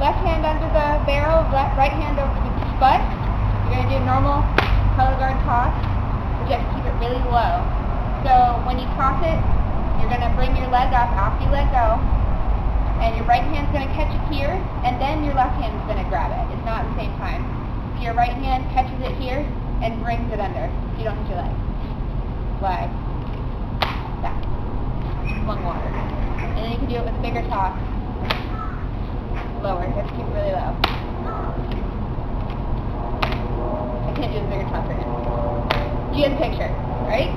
left hand under the barrel, right hand over the butt. You're going to do a normal color guard toss, but you have to keep it really low. So when you toss it, you're going to bring your leg up after you let go, and your right hand's going to catch it here, and then your left hand is going to grab it. It's not at the same time. So your right hand catches it here and brings it under, so you don't hit your leg. Leg. Back. Lung water. And then you can do it with a bigger toss. Lower. You have to keep it really low. I can't do a bigger toss right now. You get the picture, right?